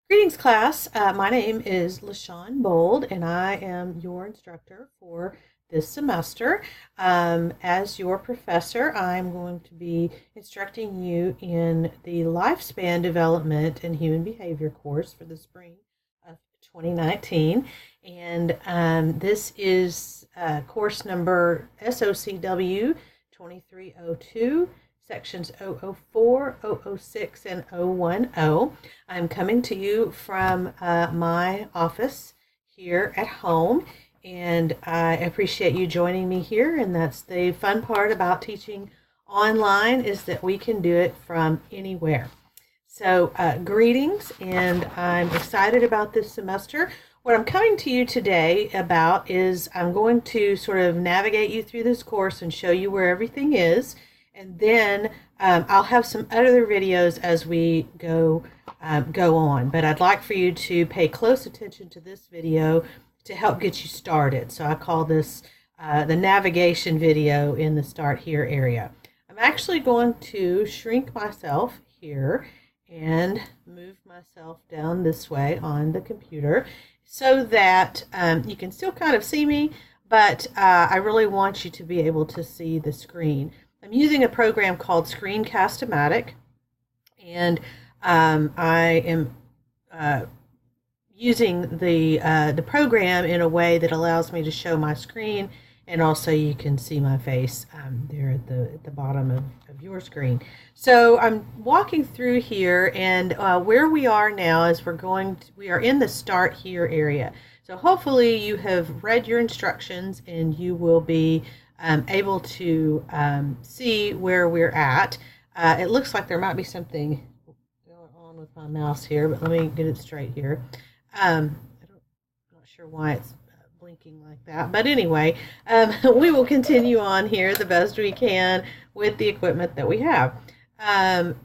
Greetings, class. My name is LaShawn Bold, and I am your instructor for this semester. As your professor, I'm going to be instructing you in the Lifespan Development and Human Behavior course for the spring of 2019. And this is course number SOCW 2302. Sections 004, 006, and 010. I'm coming to you from my office here at home, and I appreciate you joining me here. And that's the fun part about teaching online, is that we can do it from anywhere. So greetings, and I'm excited about this semester. What I'm coming to you today about is I'm going to sort of navigate you through this course and show you where everything is. And then I'll have some other videos as we go on. But I'd like for you to pay close attention to this video to help get you started. So I call this the navigation video in the Start Here area. I'm actually going to shrink myself here and move myself down this way on the computer so that you can still kind of see me, but I really want you to be able to see the screen. I'm using a program called Screencast-O-Matic, and I am using the program in a way that allows me to show my screen, and also you can see my face there at the bottom of your screen. So I'm walking through here, and where we are now is we are in the Start Here area. So hopefully you have read your instructions and you will be able to see where we're at. It looks like there might be something going on with my mouse here, but let me get it straight here. I'm not sure why it's blinking like that, but anyway, we will continue on here the best we can with the equipment that we have. I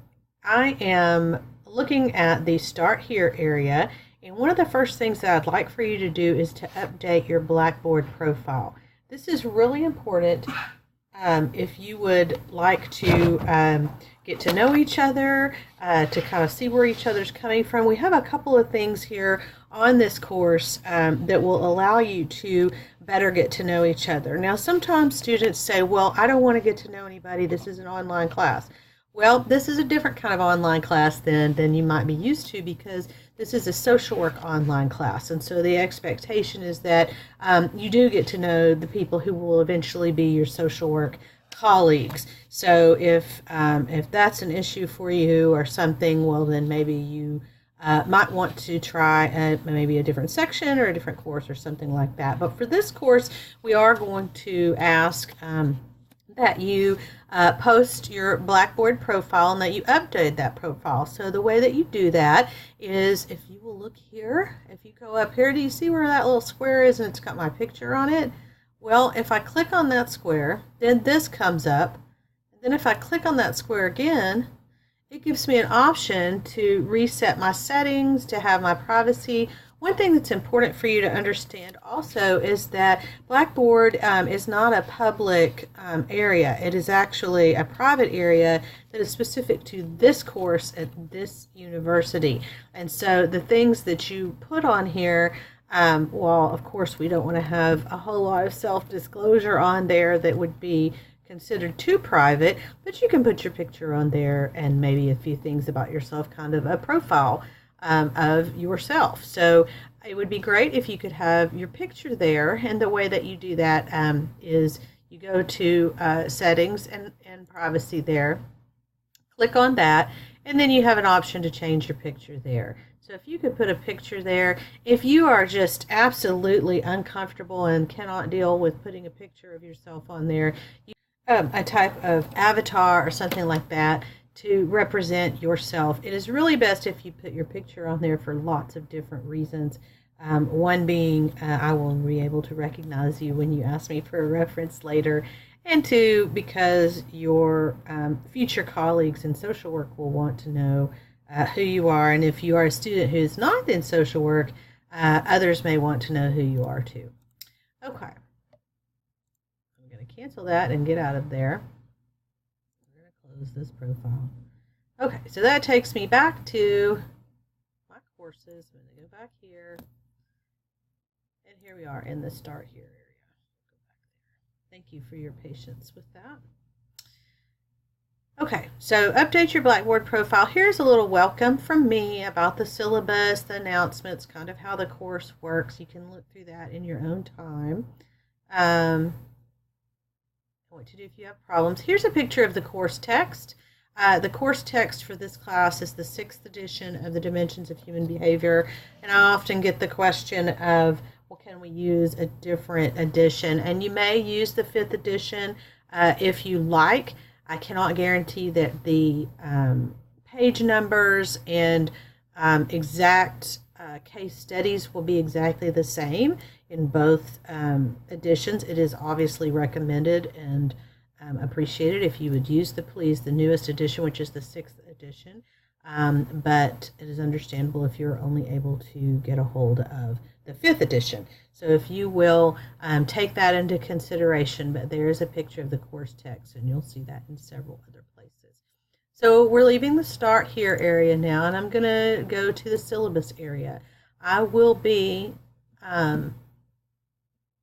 am looking at the Start Here area, and one of the first things that I'd like for you to do is to update your Blackboard profile. This is really important if you would like to get to know each other, to kind of see where each other's coming from. We have a couple of things here on this course that will allow you to better get to know each other. Now, sometimes students say, well, I don't want to get to know anybody. This is an online class. Well, this is a different kind of online class than you might be used to, because this is a social work online class. And so the expectation is that you do get to know the people who will eventually be your social work colleagues. So if that's an issue for you or something, well, then maybe you might want to try maybe a different section or a different course or something like that. But for this course, we are going to ask that you post your Blackboard profile and that you update that profile. So the way that you do that is, if you will look here, if you go up here, do you see where that little square is and it's got my picture on it? Well, if I click on that square, then this comes up. And then if I click on that square again, it gives me an option to reset my settings, to have my privacy. One thing that's important for you to understand also is that Blackboard is not a public area. It is actually a private area that is specific to this course at this university. And so the things that you put on here, well, of course, we don't want to have a whole lot of self-disclosure on there that would be considered too private, but you can put your picture on there and maybe a few things about yourself, kind of a profile of yourself. So it would be great if you could have your picture there, and the way that you do that is you go to settings and privacy there, click on that, and then you have an option to change your picture there. So if you could put a picture there, if you are just absolutely uncomfortable and cannot deal with putting a picture of yourself on there, a type of avatar or something like that to represent yourself. It is really best if you put your picture on there for lots of different reasons. One being, I will be able to recognize you when you ask me for a reference later, and two, because your future colleagues in social work will want to know who you are, and if you are a student who is not in social work, others may want to know who you are too. Okay. I'm going to cancel that and get out of there. We're going to close this profile. Okay, so that takes me back to my courses. I'm going to go back here. And here we are in the Start Here area. Go back there. Thank you for your patience with that. Okay, so update your Blackboard profile. Here's a little welcome from me about the syllabus, the announcements, kind of how the course works. You can look through that in your own time. What to do if you have problems. Here's a picture of the course text. The course text for this class is the 6th edition of the Dimensions of Human Behavior, and I often get the question of, well, can we use a different edition? And you may use the 5th edition if you like. I cannot guarantee that the page numbers and exact case studies will be exactly the same in both editions. It is obviously recommended and appreciated if you would use the newest edition, which is the 6th edition, but it is understandable if you're only able to get a hold of the 5th edition. So if you will take that into consideration, but there is a picture of the course text, and you'll see that in several other places. So we're leaving the Start Here area now, and I'm going to go to the syllabus area. I will be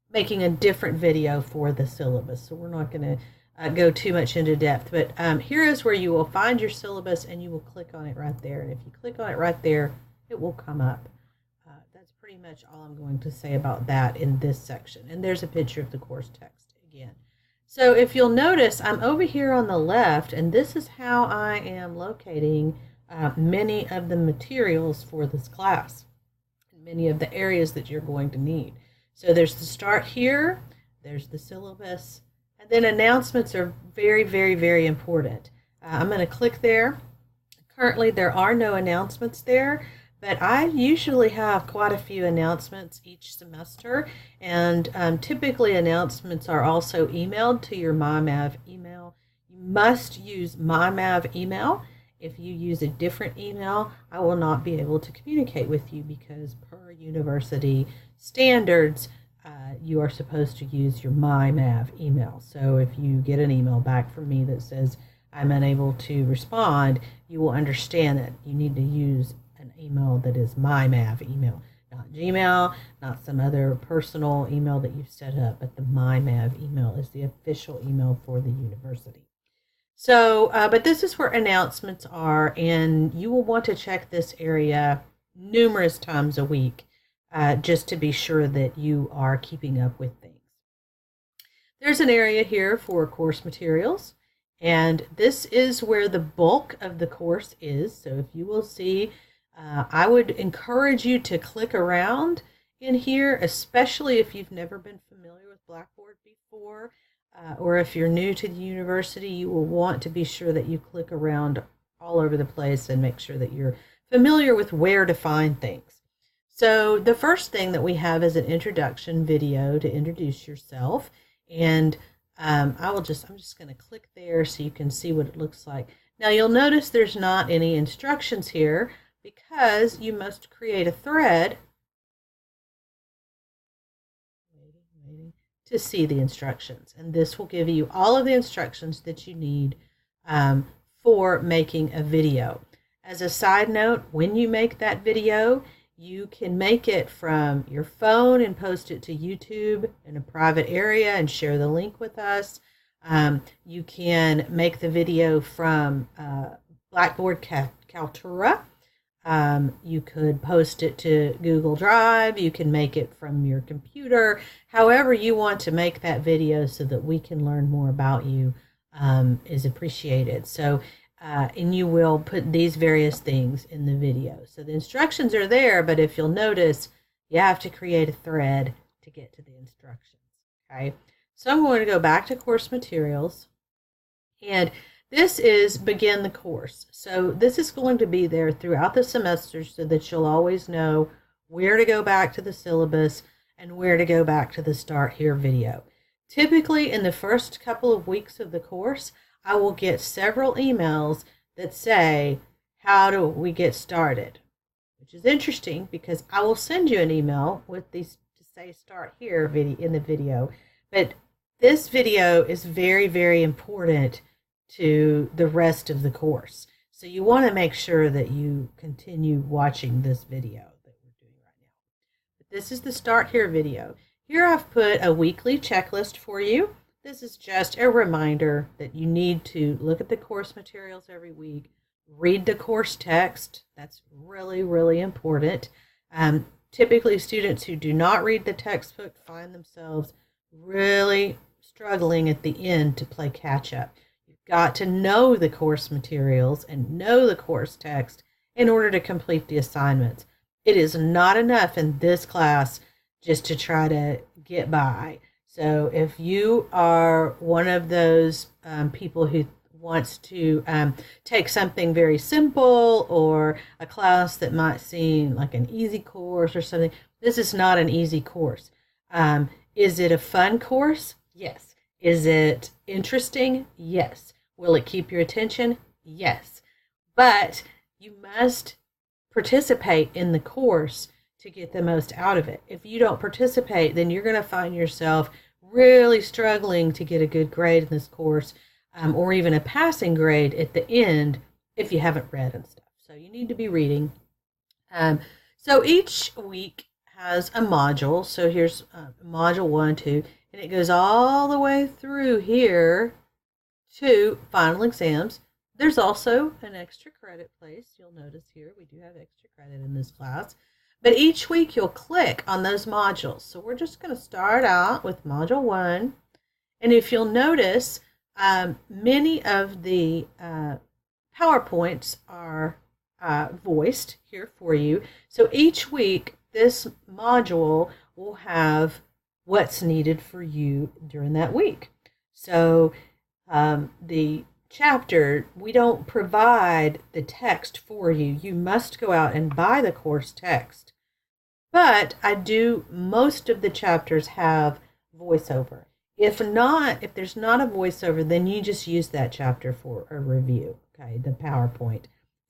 making a different video for the syllabus, so we're not going to go too much into depth, but here is where you will find your syllabus, and you will click on it right there. And if you click on it right there, it will come up. That's pretty much all I'm going to say about that in this section. And there's a picture of the course text again. So if you'll notice, I'm over here on the left, and this is how I am locating many of the materials for this class, many of the areas that you're going to need. So there's the Start Here, there's the syllabus, and then announcements are very, very, very important. I'm going to click there. Currently, there are no announcements there, but I usually have quite a few announcements each semester, and typically announcements are also emailed to your MyMav email. You must use MyMav email. If you use a different email, I will not be able to communicate with you because per university standards, you are supposed to use your MyMav email. So if you get an email back from me that says I'm unable to respond, you will understand that you need to use an email that is MyMav email, not Gmail, not some other personal email that you've set up, but the MyMav email is the official email for the university. So, but this is where announcements are, and you will want to check this area numerous times a week just to be sure that you are keeping up with things. There's an area here for course materials, and this is where the bulk of the course is. So if you will see, I would encourage you to click around in here, especially if you've never been familiar with Blackboard before, or if you're new to the university, you will want to be sure that you click around all over the place and make sure that you're familiar with where to find things. So the first thing that we have is an introduction video to introduce yourself, and I'm just going to click there so you can see what it looks like. Now you'll notice there's not any instructions here because you must create a thread to see the instructions, and this will give you all of the instructions that you need for making a video. As a side note, when you make that video, you can make it from your phone and post it to YouTube in a private area and share the link with us. You can make the video from Blackboard Kaltura. You could post it to Google Drive. You can make it from your computer. However you want to make that video so that we can learn more about you is appreciated. So, and you will put these various things in the video. So the instructions are there, but if you'll notice, you have to create a thread to get to the instructions. Okay, so I'm going to go back to course materials, and this is begin the course. So this is going to be there throughout the semester so that you'll always know where to go back to the syllabus and where to go back to the Start Here video. Typically in the first couple of weeks of the course, I will get several emails that say, how do we get started? Which is interesting because I will send you an email with these to say Start Here video in the video. But this video is very, very important to the rest of the course. So you want to make sure that you continue watching this video that we're doing right now. But this is the Start Here video. Here I've put a weekly checklist for you. This is just a reminder that you need to look at the course materials every week, read the course text. That's really, really important. Typically, students who do not read the textbook find themselves really struggling at the end to play catch up. You've got to know the course materials and know the course text in order to complete the assignments. It is not enough in this class just to try to get by. So if you are one of those people who wants to take something very simple or a class that might seem like an easy course or something, this is not an easy course. Is it a fun course? Yes. Is it interesting? Yes. Will it keep your attention? Yes. But you must participate in the course to get the most out of it. If you don't participate, then you're going to find yourself really struggling to get a good grade in this course, or even a passing grade at the end if you haven't read and stuff. So you need to be reading. So each week has a module. So here's module 1, 2, and it goes all the way through here to final exams. There's also an extra credit place. You'll notice here we do have extra credit in this class. But each week you'll click on those modules. So we're just going to start out with module 1. And if you'll notice, many of the PowerPoints are voiced here for you. So each week, this module will have what's needed for you during that week. So the chapter, we don't provide the text for you. You must go out and buy the course text. But most of the chapters have voiceover. If not, if there's not a voiceover, then you just use that chapter for a review, okay, the PowerPoint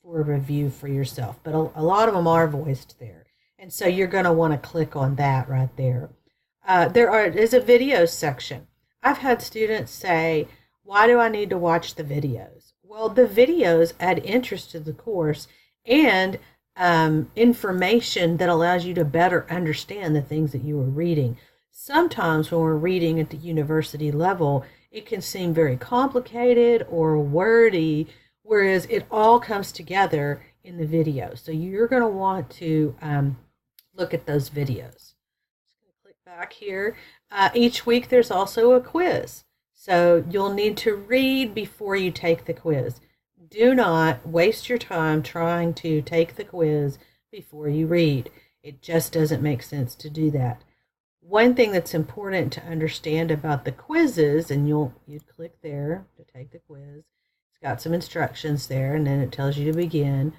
for a review for yourself. But a lot of them are voiced there. And so you're going to want to click on that right there. There's a video section. I've had students say, why do I need to watch the videos? Well, the videos add interest to the course and information that allows you to better understand the things that you are reading. Sometimes when we're reading at the university level, it can seem very complicated or wordy, whereas it all comes together in the video. So you're going to want to look at those videos. Just going to click back here. Each week there's also a quiz. So you'll need to read before you take the quiz. Do not waste your time trying to take the quiz before you read. It just doesn't make sense to do that. One thing that's important to understand about the quizzes, and you'd click there to take the quiz. It's got some instructions there, and then it tells you to begin.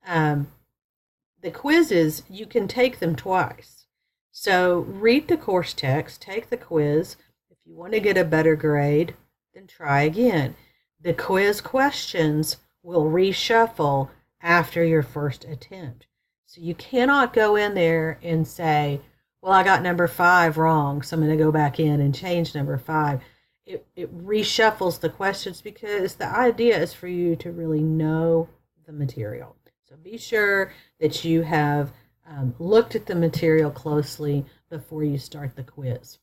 The quizzes, you can take them twice. So read the course text, take the quiz. If you want to get a better grade, then try again. The quiz questions will reshuffle after your first attempt. So you cannot go in there and say, well, I got number 5 wrong, so I'm going to go back in and change number 5. It reshuffles the questions because the idea is for you to really know the material. So be sure that you have looked at the material closely before you start the quiz.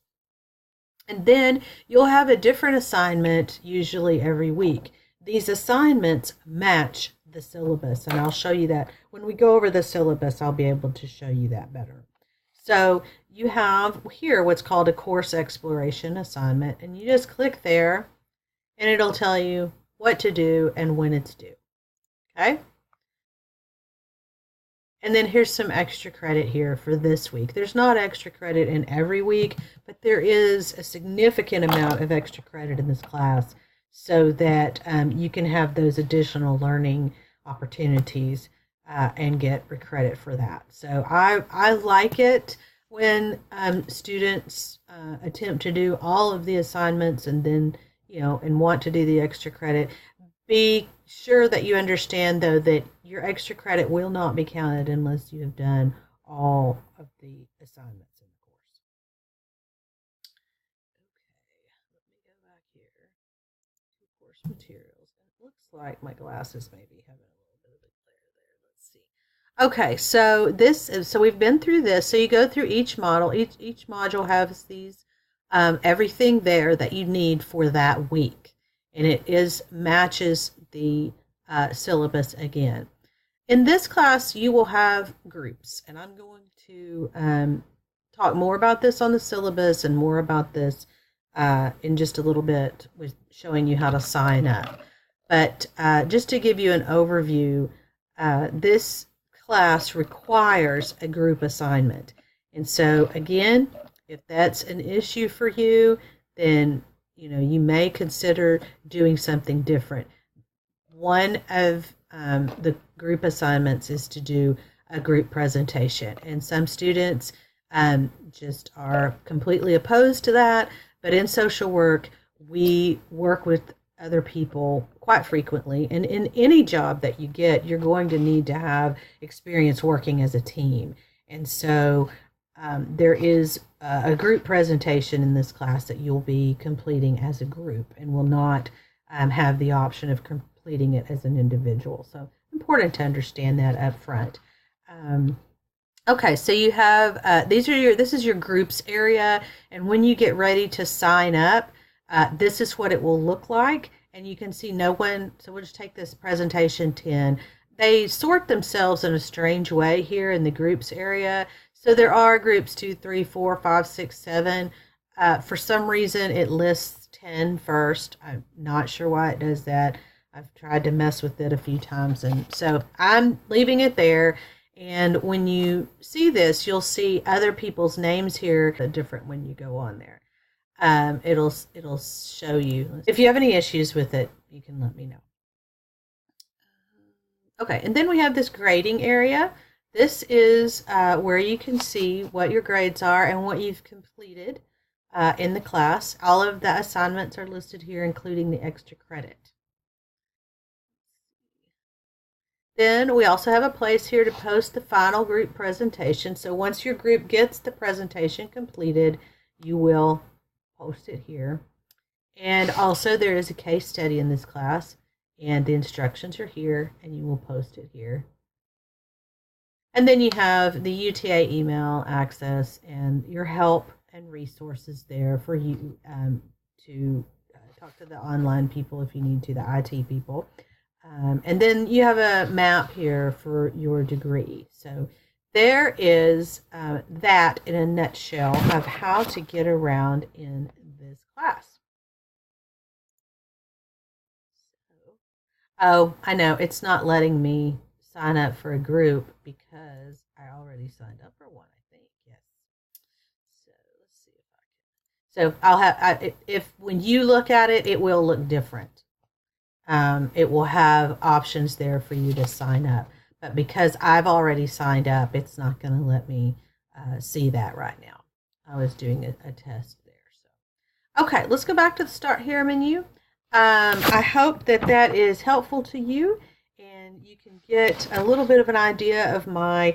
And then you'll have a different assignment usually every week. These assignments match the syllabus, and I'll show you that. When we go over the syllabus, I'll be able to show you that better. So you have here what's called a course exploration assignment, and you just click there, and it'll tell you what to do and when it's due. Okay? And then here's some extra credit here for this week. There's not extra credit in every week, but there is a significant amount of extra credit in this class so that you can have those additional learning opportunities and get credit for that. So I like it when students attempt to do all of the assignments and then, and want to do the extra credit. Be sure that you understand, though, that your extra credit will not be counted unless you have done all of the assignments in the course. Okay, let me go back here to course materials. It looks like my glasses maybe having a little bit of a glare there. Let's see. Okay, so we've been through this. So you go through each model. Each module has these everything there that you need for that week, and it matches the syllabus again. In this class, you will have groups, and I'm going to talk more about this on the syllabus and more about this in just a little bit with showing you how to sign up. But just to give you an overview, this class requires a group assignment. And so again, if that's an issue for you, then you may consider doing something different. One of the group assignments is to do a group presentation, and some students just are completely opposed to that. But in social work, we work with other people quite frequently, and in any job that you get, you're going to need to have experience working as a team. And so there is a group presentation in this class that you'll be completing as a group, and will not have the option of completing it as an individual. So important to understand that up front. Okay, so you have this is your groups area, and when you get ready to sign up, this is what it will look like. And you can see no one, so we'll just take this presentation 10. They sort themselves in a strange way here in the groups area. So there are groups 2, 3, 4, 5, 6, 7. For some reason, it lists 10 first. I'm not sure why it does that. I've tried to mess with it a few times, and so I'm leaving it there. And when you see this, you'll see other people's names here different when you go on there. It'll show you. If you have any issues with it, you can let me know. Okay, and then we have this grading area. This is where you can see what your grades are and what you've completed in the class. All of the assignments are listed here, including the extra credit. Then we also have a place here to post the final group presentation. So once your group gets the presentation completed, you will post it here. And also there is a case study in this class, and the instructions are here, and you will post it here. And then you have the UTA email access and your help and resources there for you to talk to the online people if you need to, the IT people. And then you have a map here for your degree. So there is that in a nutshell of how to get around in this class. Oh, I know, it's not letting me sign up for a group because I already signed up for one, I think. Yes. So let's see if I can. So I'll have, if when you look at it, it will look different. It will have options there for you to sign up. But because I've already signed up, it's not going to let me see that right now. I was doing a test there. So, okay, let's go back to the Start Here menu. I hope that is helpful to you, and you can get a little bit of an idea of my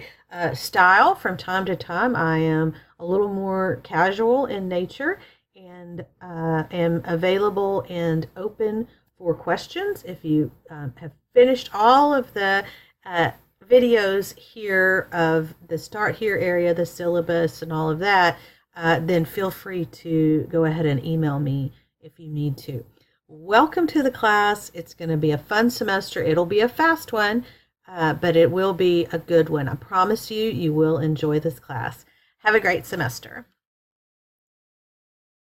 style. From time to time, I am a little more casual in nature, and am available and open for questions. If you have finished all of the videos here of the Start Here area, the syllabus, and all of that, then feel free to go ahead and email me if you need to. Welcome to the class. It's going to be a fun semester. It'll be a fast one, but it will be a good one. I promise you, you will enjoy this class. Have a great semester.